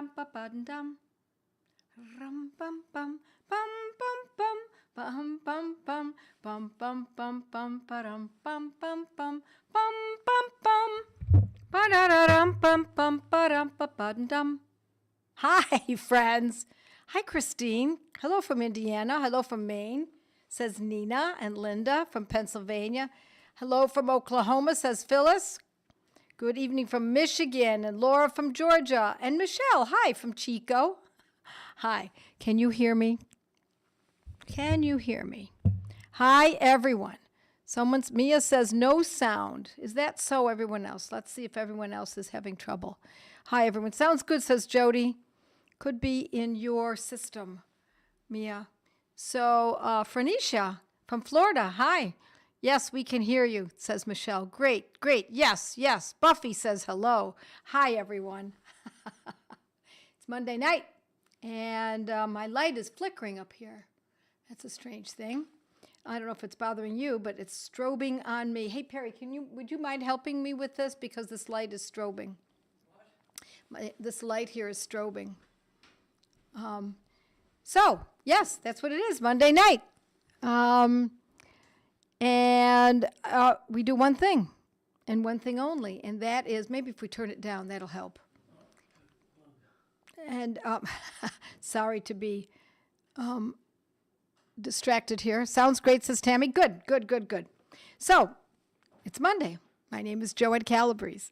ram pa pa dum. Rum bum bum bum bum bum bum bum bum bum bum bum bum ba-dum bum bum bum bum bum ba-da-da-dum bum bum ba-dum ba-ba-dum. Hi, friends. Hi, Christine. Hello from Indiana. Hello from Maine, says Nina and Linda from Pennsylvania. Hello from Oklahoma, says Phyllis. Good evening from Michigan, and Laura from Georgia, and Michelle, hi, from Chico. Hi, can you hear me? Can you hear me? Hi, everyone. Mia says no sound. Is that so, everyone else? Let's see if everyone else is having trouble. Hi, everyone. Sounds good, says Jody. Could be in your system, Mia. So, Phoenicia from Florida, hi. Yes, we can hear you, says Michelle. Great. Yes. Buffy says hello. Hi, everyone. It's Monday night, and my light is flickering up here. That's a strange thing. I don't know if it's bothering you, but it's strobing on me. Hey, Perry, would you mind helping me with this? Because this light is strobing. What? This light here is strobing. So, yes, that's what it is, Monday night. And we do one thing, and one thing only, and that is, maybe if we turn it down, that'll help. And sorry to be distracted here. Sounds great, says Tammy. Good. So, it's Monday. My name is Joanne Calabrese.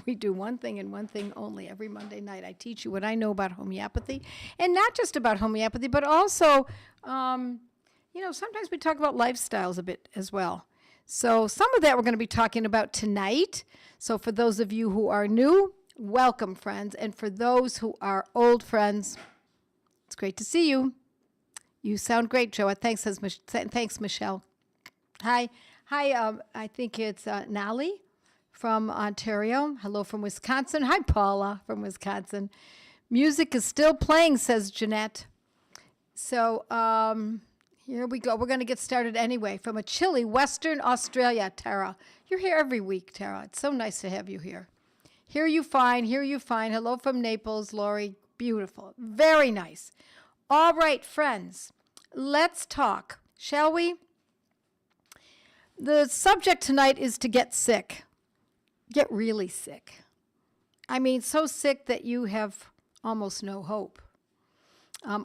We do one thing and one thing only every Monday night. I teach you what I know about homeopathy, and not just about homeopathy, but also, sometimes we talk about lifestyles a bit as well. So some of that we're going to be talking about tonight. So for those of you who are new, welcome, friends. And for those who are old friends, it's great to see you. You sound great, Joa. Thanks, Michelle. Hi. I think it's Nali from Ontario. Hello from Wisconsin. Hi, Paula from Wisconsin. Music is still playing, says Jeanette. So here we go. We're going to get started anyway. From a chilly Western Australia, Tara. You're here every week, Tara. It's so nice to have you here. Here you find. Hello from Naples, Lori. Beautiful. Very nice. All right, friends. Let's talk, shall we? The subject tonight is to get sick. Get really sick. I mean, so sick that you have almost no hope.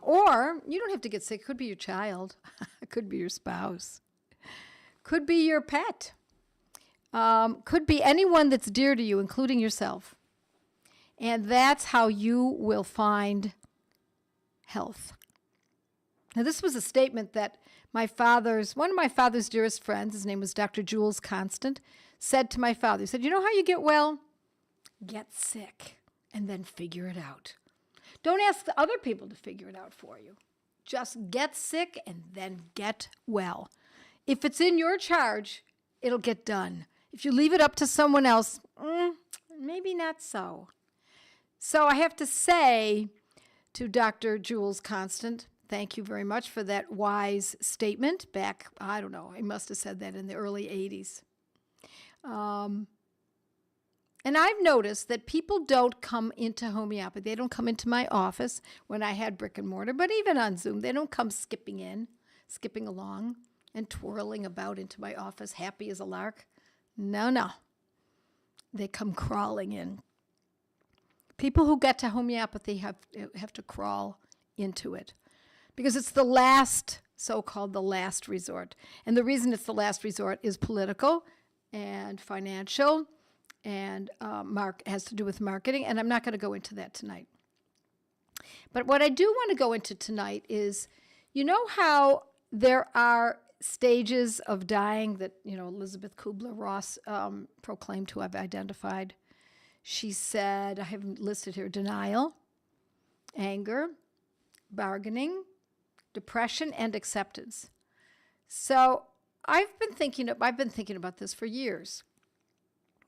Or you don't have to get sick. It could be your child. It could be your spouse. Could be your pet. Could be anyone that's dear to you, including yourself. And that's how you will find health. Now, this was a statement that one of my father's dearest friends, his name was Dr. Jules Constant, said to my father. He said, you know how you get well? Get sick and then figure it out. Don't ask the other people to figure it out for you. Just get sick and then get well. If it's in your charge, it'll get done. If you leave it up to someone else, maybe not so. So I have to say to Dr. Jules Constant, thank you very much for that wise statement back, I don't know, I must have said that in the early 80s. And I've noticed that people don't come into homeopathy. They don't come into my office when I had brick and mortar, but even on Zoom, they don't come skipping along and twirling about into my office, happy as a lark. No. They come crawling in. People who get to homeopathy have to crawl into it because it's the last, so-called the last resort. And the reason it's the last resort is political and financial and has to do with marketing, and I'm not going to go into that tonight. But what I do want to go into tonight is, you know how there are stages of dying that, Elizabeth Kubler-Ross proclaimed to have identified? She said, I have listed here, denial, anger, bargaining, depression, and acceptance. So I've been thinking about this for years,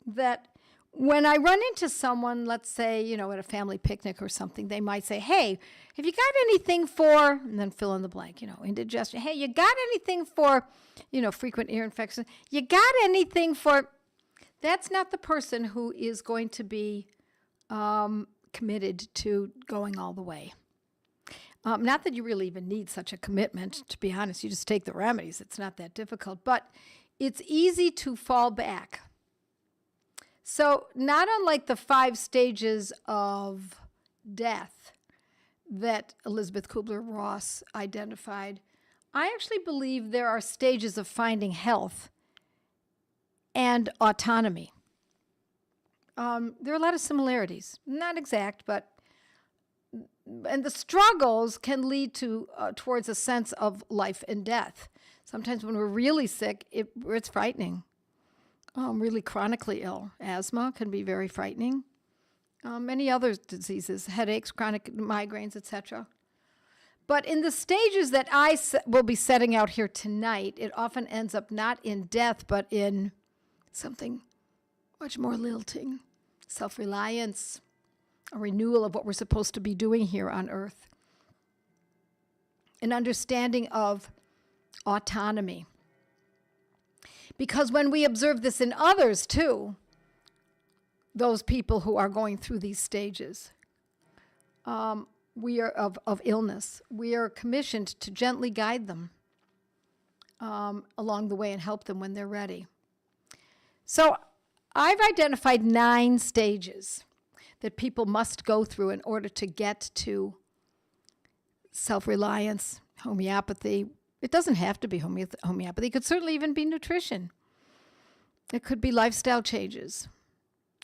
that when I run into someone, let's say, at a family picnic or something, they might say, hey, have you got anything for, and then fill in the blank, indigestion. Hey, you got anything for, frequent ear infection? You got anything for, that's not the person who is going to be committed to going all the way. Not that you really even need such a commitment, to be honest. You just take the remedies. It's not that difficult. But it's easy to fall back. So not unlike the 5 stages of death that Elizabeth Kubler-Ross identified, I actually believe there are stages of finding health and autonomy. There are a lot of similarities. Not exact, but and the struggles can lead to towards a sense of life and death. Sometimes when we're really sick, it's frightening. Really chronically ill. Asthma can be very frightening. Many other diseases, headaches, chronic migraines, etc. But in the stages that I will be setting out here tonight, it often ends up not in death, but in something much more lilting. Self-reliance, a renewal of what we're supposed to be doing here on earth. An understanding of autonomy. Because when we observe this in others too, those people who are going through these stages, we are of illness, we are commissioned to gently guide them along the way and help them when they're ready. So I've identified 9 stages that people must go through in order to get to self-reliance, homeopathy. It doesn't have to be homeopathy. It could certainly even be nutrition. It could be lifestyle changes.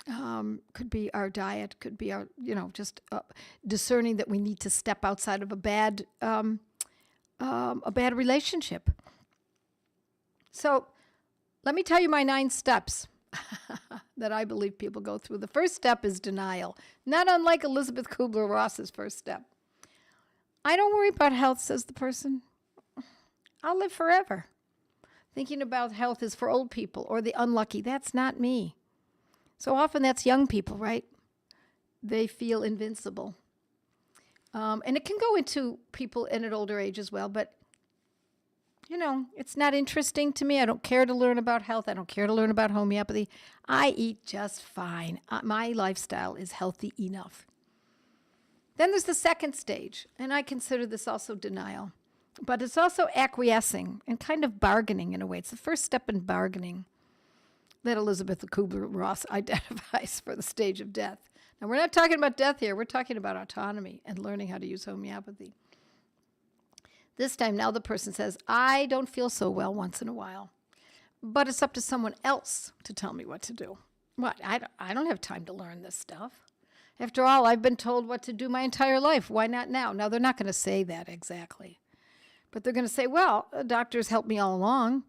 Could be our diet. Could be our, just discerning that we need to step outside of a bad relationship. So let me tell you my 9 steps that I believe people go through. The first step is denial, not unlike Elizabeth Kubler-Ross's first step. I don't worry about health, says the person. I'll live forever. Thinking about health is for old people or the unlucky. That's not me. So often that's young people, right? They feel invincible. And it can go into people in an older age as well, but it's not interesting to me. I don't care to learn about health. I don't care to learn about homeopathy. I eat just fine. My lifestyle is healthy enough. Then there's the second stage, and I consider this also denial. But it's also acquiescing and kind of bargaining in a way. It's the first step in bargaining that Elizabeth Kubler-Ross identifies for the stage of death. Now, we're not talking about death here. We're talking about autonomy and learning how to use homeopathy. This time now the person says, I don't feel so well once in a while, but it's up to someone else to tell me what to do. What? I don't have time to learn this stuff. After all, I've been told what to do my entire life. Why not now? Now, they're not going to say that exactly. But they're going to say, well, doctors helped me all along.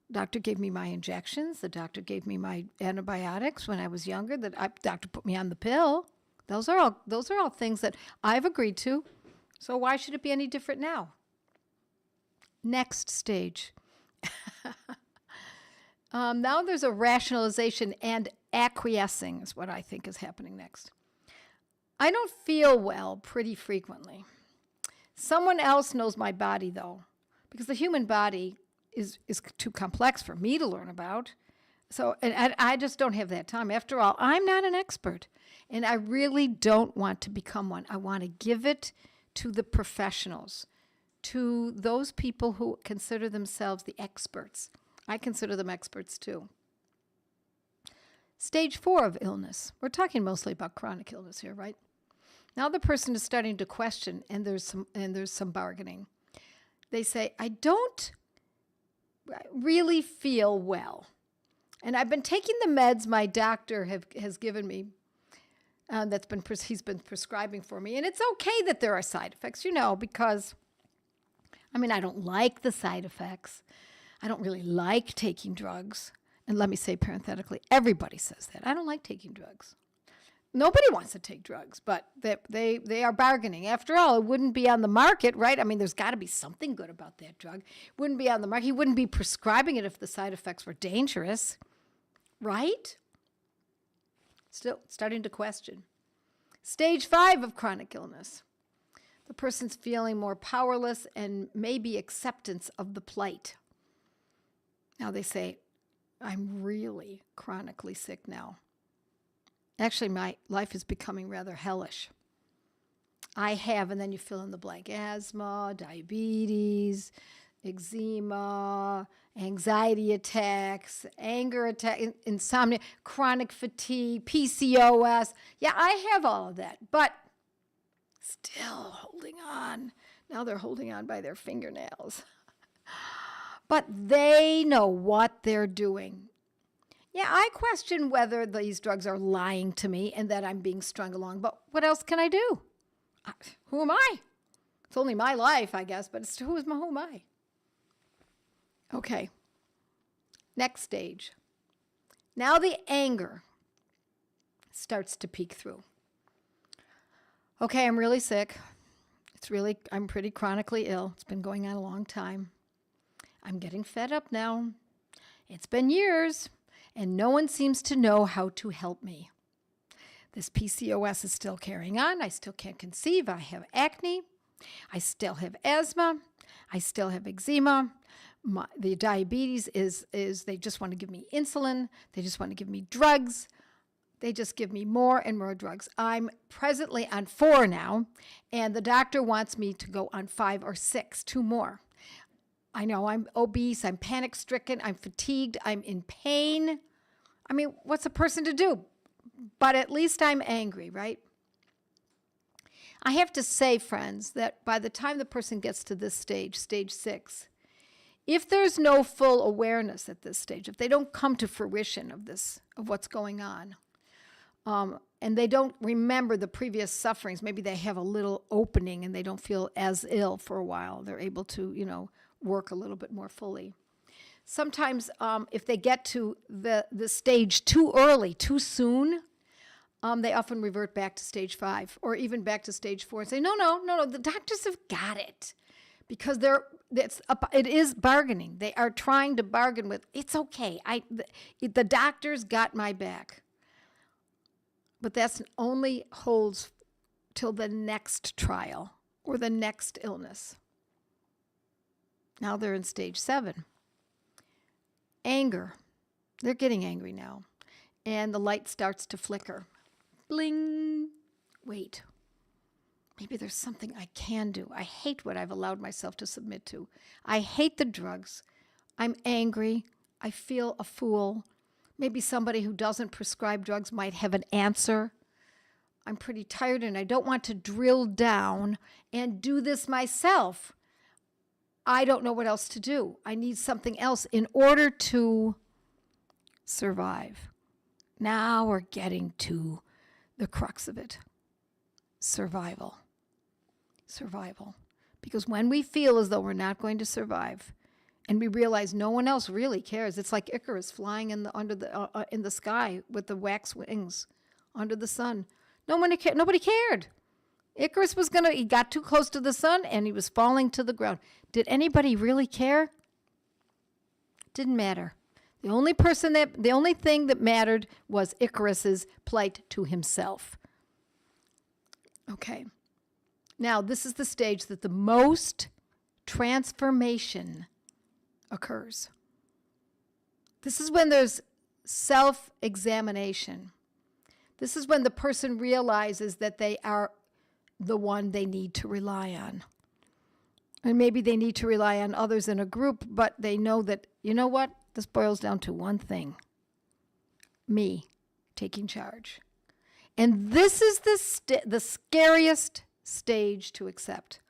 The doctor gave me my injections. The doctor gave me my antibiotics when I was younger. The doctor put me on the pill. Those are all things that I've agreed to. So why should it be any different now? Next stage. Now there's a rationalization and acquiescing is what I think is happening next. I don't feel well pretty frequently. Someone else knows my body, though, because the human body is too complex for me to learn about. So, and I just don't have that time. After all, I'm not an expert, and I really don't want to become one. I want to give it to the professionals, to those people who consider themselves the experts. I consider them experts, too. Stage 4 of illness. We're talking mostly about chronic illness here, right? Now the person is starting to question, and there's some bargaining. They say, I don't really feel well, and I've been taking the meds my doctor has given me. He's been prescribing for me, and it's okay that there are side effects, because I don't like the side effects. I don't really like taking drugs. And let me say parenthetically, everybody says that. I don't like taking drugs. Nobody wants to take drugs, but they are bargaining. After all, it wouldn't be on the market, right? There's got to be something good about that drug. It wouldn't be on the market. He wouldn't be prescribing it if the side effects were dangerous, right? Still starting to question. Stage 5 of chronic illness. The person's feeling more powerless and maybe acceptance of the plight. Now they say, I'm really chronically sick now. Actually, my life is becoming rather hellish. I have, and then you fill in the blank, asthma, diabetes, eczema, anxiety attacks, anger attack, insomnia, chronic fatigue, PCOS. Yeah, I have all of that, but still holding on. Now they're holding on by their fingernails. But they know what they're doing. Yeah, I question whether these drugs are lying to me and that I'm being strung along, but what else can I do? Who am I? It's only my life, I guess, but who am I? Okay, next stage. Now the anger starts to peek through. Okay, I'm really sick. I'm pretty chronically ill. It's been going on a long time. I'm getting fed up now. It's been years, and no one seems to know how to help me. This PCOS is still carrying on. I still can't conceive. I have acne. I still have asthma. I still have eczema. The diabetes is they just want to give me insulin. They just want to give me drugs. They just give me more and more drugs. I'm presently on 4 now, and the doctor wants me to go on 5 or 6, 2 more. I know I'm obese, I'm panic-stricken, I'm fatigued, I'm in pain. I mean, what's a person to do? But at least I'm angry, right? I have to say, friends, that by the time the person gets to this stage, stage 6, if there's no full awareness at this stage, if they don't come to fruition of what's going on, and they don't remember the previous sufferings, maybe they have a little opening and they don't feel as ill for a while. They're able to, work a little bit more fully. Sometimes if they get to the stage too early, too soon, they often revert back to stage 5 or even back to stage 4 and say, no, the doctors have got it. Because it is bargaining. They are trying to bargain with, it's okay. The doctor's got my back. But that only holds till the next trial or the next illness. Now they're in stage 7. Anger. They're getting angry now. And the light starts to flicker. Bling. Wait. Maybe there's something I can do. I hate what I've allowed myself to submit to. I hate the drugs. I'm angry. I feel a fool. Maybe somebody who doesn't prescribe drugs might have an answer. I'm pretty tired and I don't want to drill down and do this myself. I don't know what else to do. I need something else in order to survive. Now we're getting to the crux of it. Survival. Because when we feel as though we're not going to survive, and we realize no one else really cares, it's like Icarus flying in the sky with the wax wings under the sun. Nobody cared. Icarus he got too close to the sun and he was falling to the ground. Did anybody really care? Didn't matter. The only thing that mattered was Icarus's plight to himself. Okay. Now, this is the stage that the most transformation occurs. This is when there's self-examination. This is when the person realizes that they are the one they need to rely on. And maybe they need to rely on others in a group, but they know that, you know what? This boils down to one thing. Me taking charge. And this is the scariest stage to accept.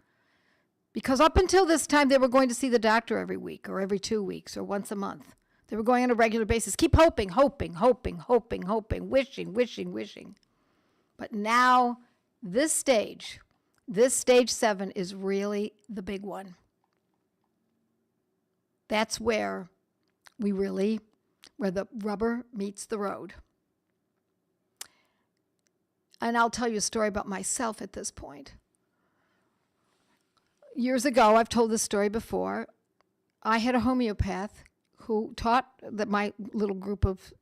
Because up until this time, they were going to see the doctor every week or every 2 weeks or once a month. They were going on a regular basis. Keep hoping, wishing. But now, this stage 7 is really the big one. That's where where the rubber meets the road. And I'll tell you a story about myself at this point. Years ago, I've told this story before, I had a homeopath who taught that my little group of,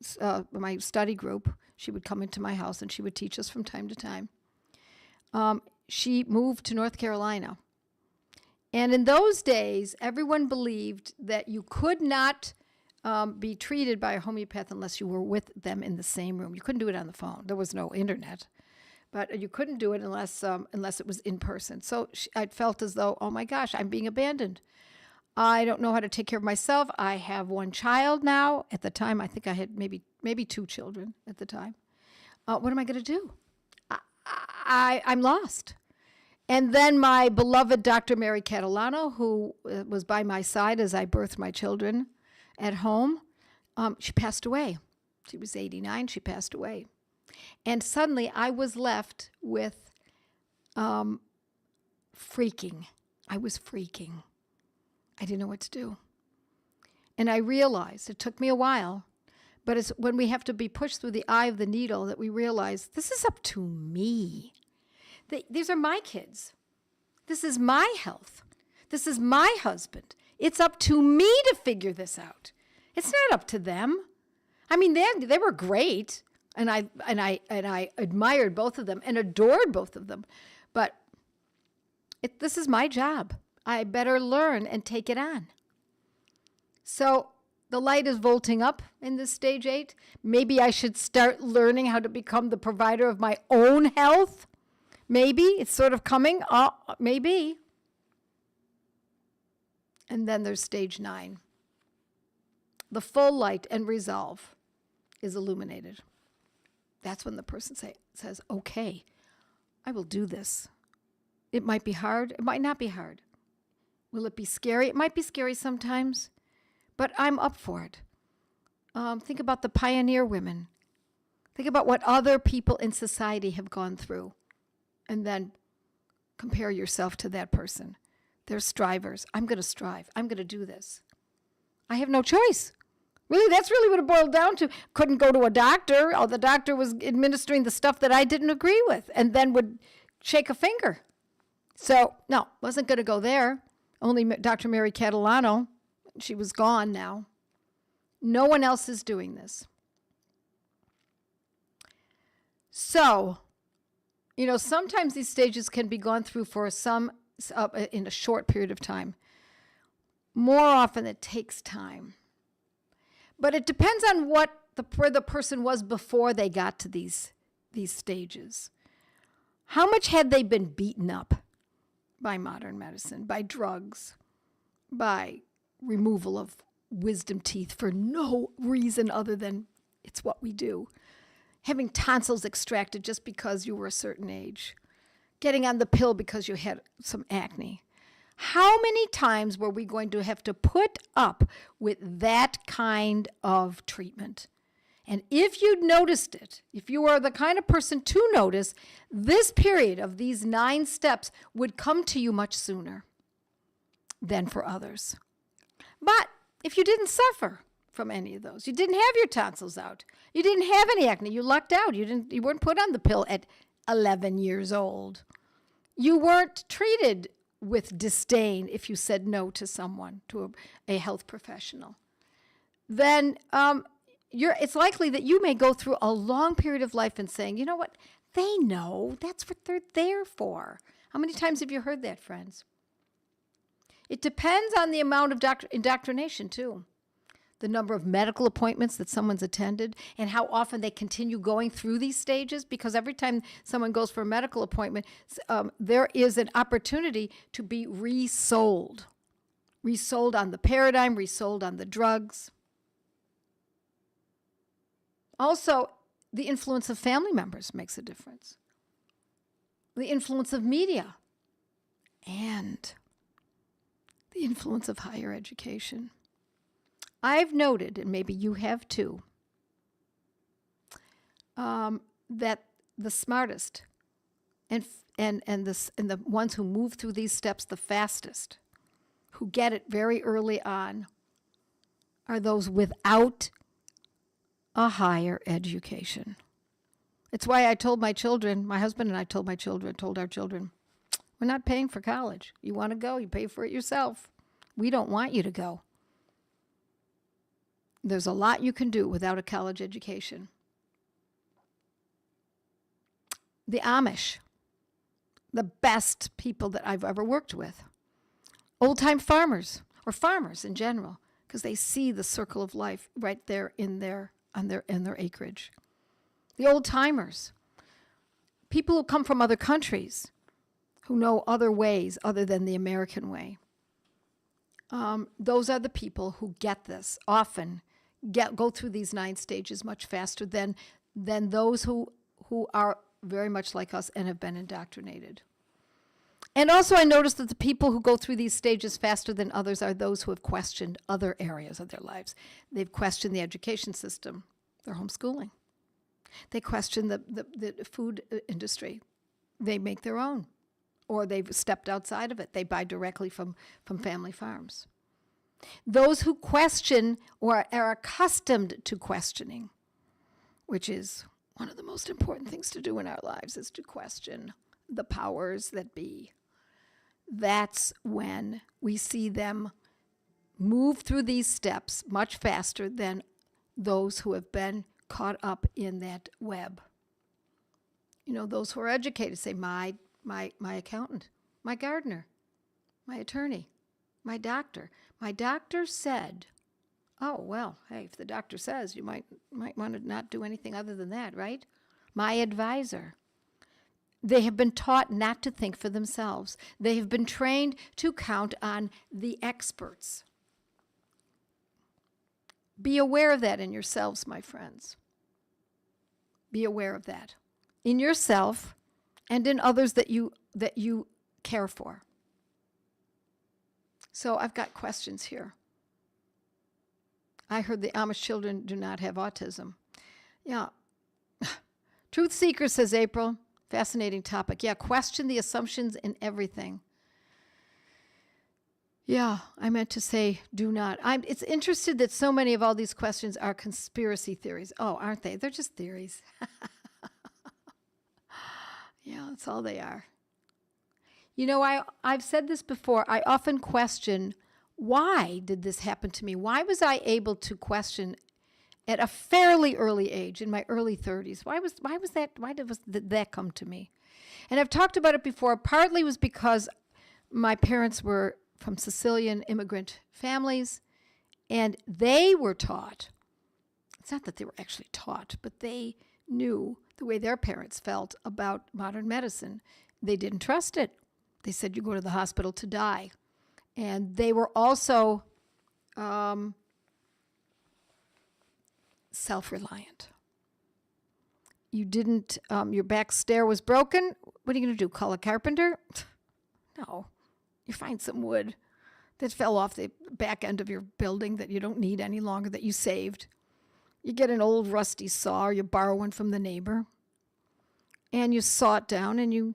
my study group, she would come into my house and she would teach us from time to time. She moved to North Carolina. And in those days, everyone believed that you could not be treated by a homeopath unless you were with them in the same room. You couldn't do it on the phone. There was no internet. But you couldn't do it unless it was in person. So I felt as though, oh my gosh, I'm being abandoned. I don't know how to take care of myself. I have one child now. At the time, I think I had maybe 2 children at the time. What am I going to do? I'm lost. And then my beloved Dr. Mary Catalano, who was by my side as I birthed my children at home, she passed away. She was 89. She passed away. And suddenly I was left with freaking. I was freaking. I didn't know what to do. And I realized, it took me a while, but it's when we have to be pushed through the eye of the needle that we realize this is up to me. These are my kids. This is my health. This is my husband. It's up to me to figure this out. It's not up to them. I mean, they were great, and I admired both of them and adored both of them, but this is my job. I better learn and take it on. So the light is volting up in this stage 8. Maybe I should start learning how to become the provider of my own health. Maybe it's sort of coming. Maybe. And then there's stage 9. The full light and resolve is illuminated. That's when the person says, okay, I will do this. It might be hard. It might not be hard. Will it be scary? It might be scary sometimes, but I'm up for it. Think about the pioneer women. Think about what other people in society have gone through, and then compare yourself to that person. They're strivers. I'm going to strive. I'm going to do this. I have no choice. Really, that's really what it boiled down to. Couldn't go to a doctor. Oh, the doctor was administering the stuff that I didn't agree with and then would shake a finger. So, no, wasn't going to go there. Only Dr. Mary Catalano. She was gone now. No one else is doing this. So, sometimes these stages can be gone through for in a short period of time. More often it takes time. But it depends on where the person was before they got to these stages. How much had they been beaten up by modern medicine, by drugs, by removal of wisdom teeth for no reason other than it's what we do? Having tonsils extracted just because you were a certain age. Getting on the pill because you had some acne. How many times were we going to have to put up with that kind of treatment? And if you'd noticed it, if you are the kind of person to notice, this period of these 9 steps would come to you much sooner than for others. But if you didn't suffer from any of those, you didn't have your tonsils out, you didn't have any acne, you lucked out, you weren't put on the pill at 11 years old, you weren't treated with disdain if you said no to someone, to a health professional, then it's likely that you may go through a long period of life and saying, you know what, they know, that's what they're there for. How many times have you heard that, friends? It depends on the amount of indoctrination, too. The number of medical appointments that someone's attended and how often they continue going through these stages, because every time someone goes for a medical appointment, there is an opportunity to be resold. Resold on the paradigm, resold on the drugs. Also, the influence of family members makes a difference. The influence of media and the influence of higher education. I've noted, and maybe you have too, that the smartest and the ones who move through these steps the fastest, who get it very early on, are those without a higher education. It's why I told my children, my husband and I told our children, we're not paying for college. You want to go, you pay for it yourself. We don't want you to go. There's a lot you can do without a college education. The Amish, the best people that I've ever worked with. Old-time farmers, or farmers in general, because they see the circle of life right there in their acreage. The old timers, people who come from other countries, who know other ways other than the American way. Those are the people who get this, often go through these 9 stages much faster than those who are very much like us and have been indoctrinated. And also I noticed that the people who go through these stages faster than others are those who have questioned other areas of their lives. They've questioned the education system, their homeschooling. They question the food industry. They make their own. Or they've stepped outside of it. They buy directly from family farms. Those who question or are accustomed to questioning, which is one of the most important things to do in our lives, is to question the powers that be. That's when we see them move through these steps much faster than those who have been caught up in that web. You know, those who are educated say, my accountant, my gardener, my attorney, my doctor. My doctor said, oh, well, hey, if the doctor says, you might want to not do anything other than that, right? My advisor. They have been taught not to think for themselves. They have been trained to count on the experts. Be aware of that in yourselves, my friends. Be aware of that in yourself and in others that you care for. So I've got questions here. I heard the Amish children do not have autism. Yeah. Truth Seeker, says April. Fascinating topic. Yeah, question the assumptions in everything. Yeah, I meant to say do not. It's interesting that so many of all these questions are conspiracy theories. Oh, aren't they? They're just theories. Yeah, that's all they are. You know, I've said this before. I often question, why did this happen to me? Why was I able to question at a fairly early age, in my early 30s? Why did that come to me? And I've talked about it before. Partly was because my parents were from Sicilian immigrant families, and they were taught. It's not that they were actually taught, but they knew the way their parents felt about modern medicine. They didn't trust it. They said you go to the hospital to die. And they were also self-reliant. You didn't, your back stair was broken. What are you going to do, call a carpenter? No. You find some wood that fell off the back end of your building that you don't need any longer, that you saved. You get an old rusty saw, or you borrow one from the neighbor, and you saw it down and you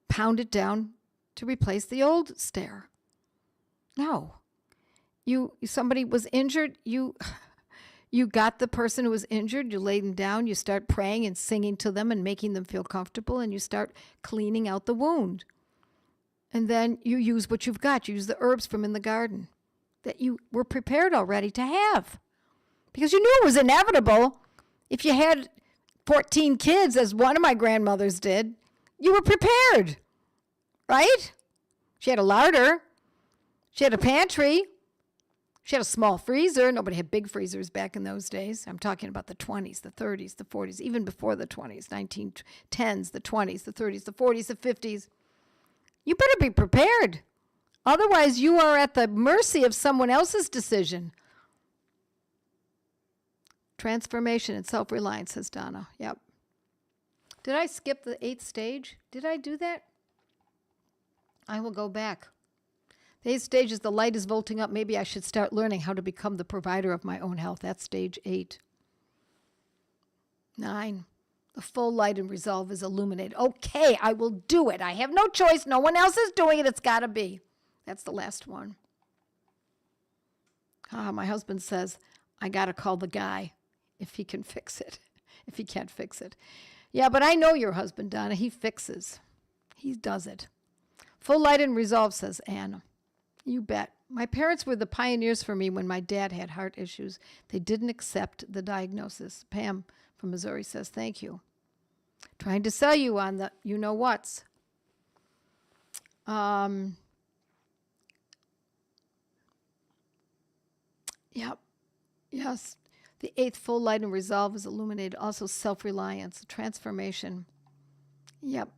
pound it down to replace the old stair. No. Somebody was injured, you got the person who was injured, you lay them down, you start praying and singing to them and making them feel comfortable, and you start cleaning out the wound. And then you use what you've got. You use the herbs from in the garden that you were prepared already to have. Because you knew it was inevitable. If you had 14 kids, as one of my grandmothers did, you were prepared, right? She had a larder. She had a pantry. She had a small freezer. Nobody had big freezers back in those days. I'm talking about the 20s, the 30s, the 40s, even before the 20s, 1910s, the 20s, the 30s, the 40s, the 50s. You better be prepared. Otherwise, you are at the mercy of someone else's decision. Transformation and self-reliance, says Donna. Yep. Did I skip the 8th stage? Did I do that? I will go back. The 8th stage is the light is vaulting up. Maybe I should start learning how to become the provider of my own health. That's stage 8. 9. The full light and resolve is illuminated. Okay, I will do it. I have no choice. No one else is doing it. It's got to be. That's the last one. My husband says, I got to call the guy if he can fix it, if he can't fix it. Yeah, but I know your husband, Donna. He fixes. He does it. Full light and resolve, says Anna. You bet. My parents were the pioneers for me when my dad had heart issues. They didn't accept the diagnosis. Pam from Missouri says, thank you. Trying to sell you on the you-know-whats. Yep. Yes. The eighth full light and resolve is illuminated. Also self-reliance, transformation. Yep.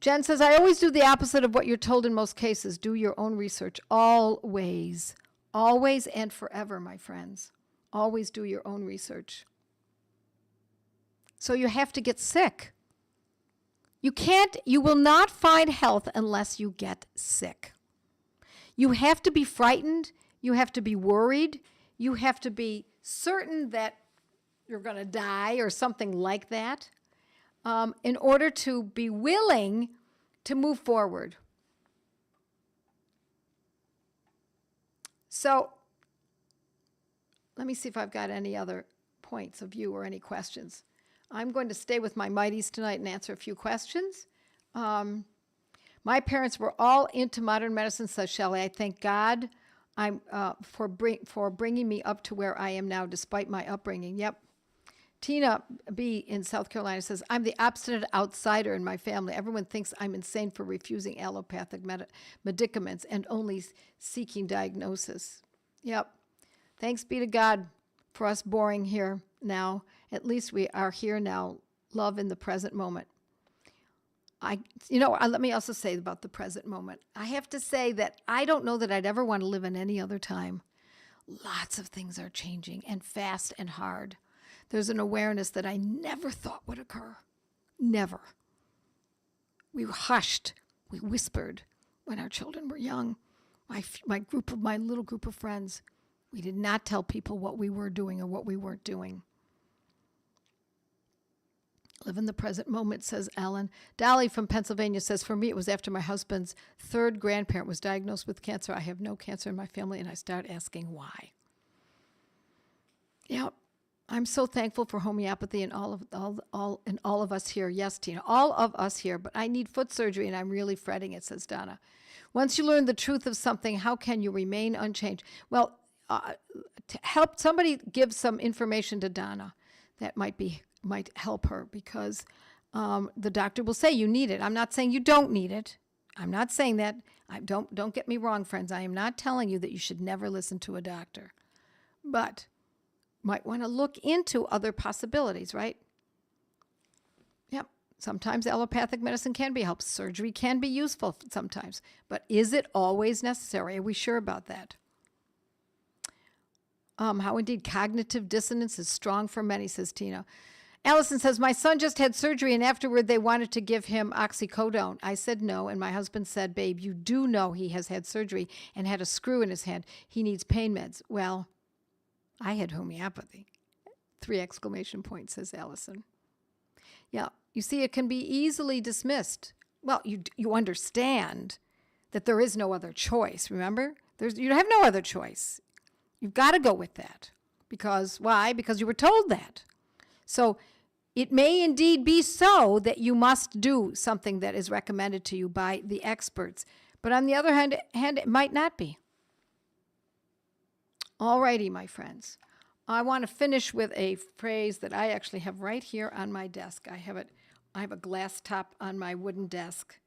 Jen says, I always do the opposite of what you're told in most cases. Do your own research. Always. Always and forever, my friends. Always do your own research. So you have to get sick. You will not find health unless you get sick. You have to be frightened. You have to be worried. You have to be certain that you're going to die or something like that in order to be willing to move forward. So let me see if I've got any other points of view or any questions. I'm going to stay with my mighties tonight and answer a few questions. My parents were all into modern medicine, says Shelley. I thank God for bringing me up to where I am now, despite my upbringing. Yep. Tina B. in South Carolina says, I'm the obstinate outsider in my family. Everyone thinks I'm insane for refusing allopathic medicaments and only seeking diagnosis. Yep. Thanks be to God for us boring here now. At least we are here now. Love in the present moment. Let me also say about the present moment. I have to say that I don't know that I'd ever want to live in any other time. Lots of things are changing and fast and hard. There's an awareness that I never thought would occur. Never. We hushed. We whispered when our children were young. My little group of friends. We did not tell people what we were doing or what we weren't doing. Live in the present moment, says Ellen. Dolly from Pennsylvania says, for me, it was after my husband's third grandparent was diagnosed with cancer. I have no cancer in my family, and I start asking why. Yeah, I'm so thankful for homeopathy and all of us here. Yes, Tina, all of us here. But I need foot surgery, and I'm really fretting it, says Donna. Once you learn the truth of something, how can you remain unchanged? Well, to help somebody give some information to Donna that might help her, because the doctor will say you need it. I'm not saying you don't need it. I'm not saying that. Don't get me wrong, friends. I am not telling you that you should never listen to a doctor, but might want to look into other possibilities, right? Yep. Sometimes allopathic medicine can be helpful. Surgery can be useful sometimes, but is it always necessary? Are we sure about that? How indeed cognitive dissonance is strong for many, says Tina. Allison says, my son just had surgery and afterward they wanted to give him oxycodone. I said no, and my husband said, babe, you do know he has had surgery and had a screw in his hand. He needs pain meds. Well, I had homeopathy. 3 exclamation points, says Allison. Yeah, you see, it can be easily dismissed. Well, you understand that there is no other choice, remember? You have no other choice. You've got to go with that. Because, why? Because you were told that. So it may indeed be so that you must do something that is recommended to you by the experts. But on the other hand, it might not be. All righty, my friends. I want to finish with a phrase that I actually have right here on my desk. I have a glass top on my wooden desk.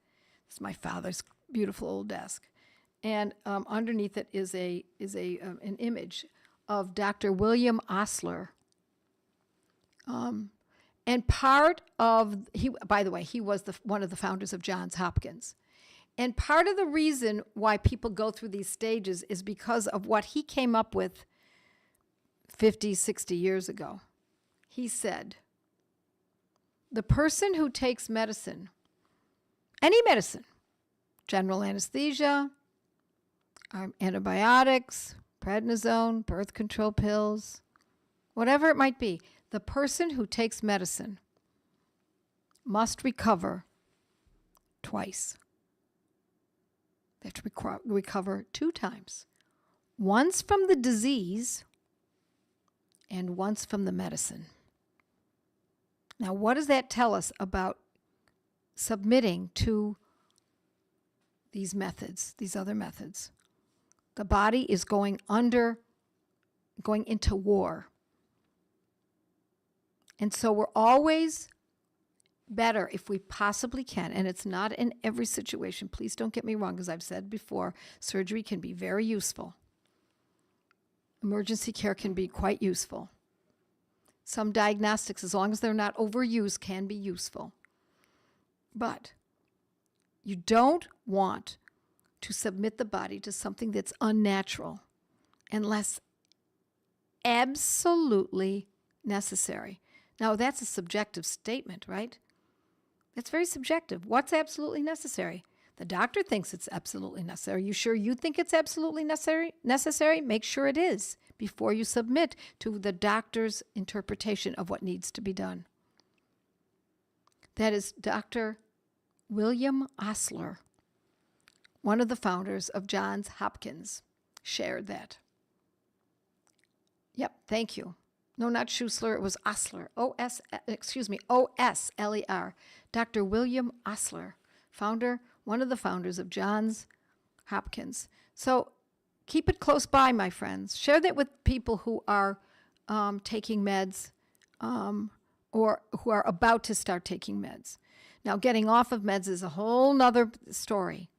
It's my father's beautiful old desk. And underneath it is an image of Dr. William Osler. And part of, by the way, he was one of the founders of Johns Hopkins. And part of the reason why people go through these stages is because of what he came up with 50, 60 years ago. He said, the person who takes medicine, any medicine, general anesthesia, antibiotics, prednisone, birth control pills, whatever it might be, the person who takes medicine must recover twice. They have to recover 2 times. Once from the disease and once from the medicine. Now, what does that tell us about submitting to these methods, these other methods? The body is going into war. And so we're always better if we possibly can, and it's not in every situation. Please don't get me wrong, as I've said before, surgery can be very useful. emergency care can be quite useful. Some diagnostics, as long as they're not overused, can be useful. But you don't want to submit the body to something that's unnatural unless absolutely necessary. Now, that's a subjective statement, right? It's very subjective. What's absolutely necessary? The doctor thinks it's absolutely necessary. Are you sure you think it's absolutely necessary? Make sure it is before you submit to the doctor's interpretation of what needs to be done. That is Dr. William Osler, one of the founders of Johns Hopkins, shared that. Yep, thank you. No, not Schussler, it was Osler. O-S-L-E-R. Dr. William Osler, one of the founders of Johns Hopkins. So keep it close by, my friends. Share that with people who are taking meds or who are about to start taking meds. Now, getting off of meds is a whole nother story.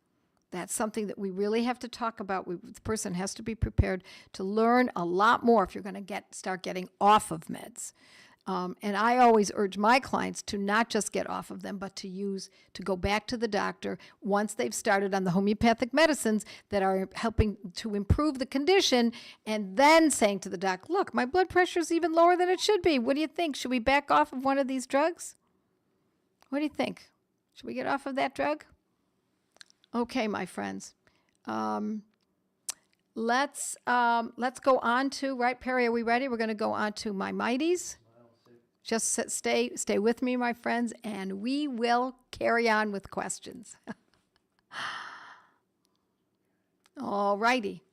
That's something that we really have to talk about. The person has to be prepared to learn a lot more if you're going to start getting off of meds. And I always urge my clients to not just get off of them, but to go back to the doctor once they've started on the homeopathic medicines that are helping to improve the condition, and then saying to the doc, look, my blood pressure is even lower than it should be. What do you think? Should we back off of one of these drugs? What do you think? Should we get off of that drug? Okay, my friends. Let's go on to, right, Perry, are we ready? We're going to go on to my mighties. Just stay with me, my friends, and we will carry on with questions. All righty.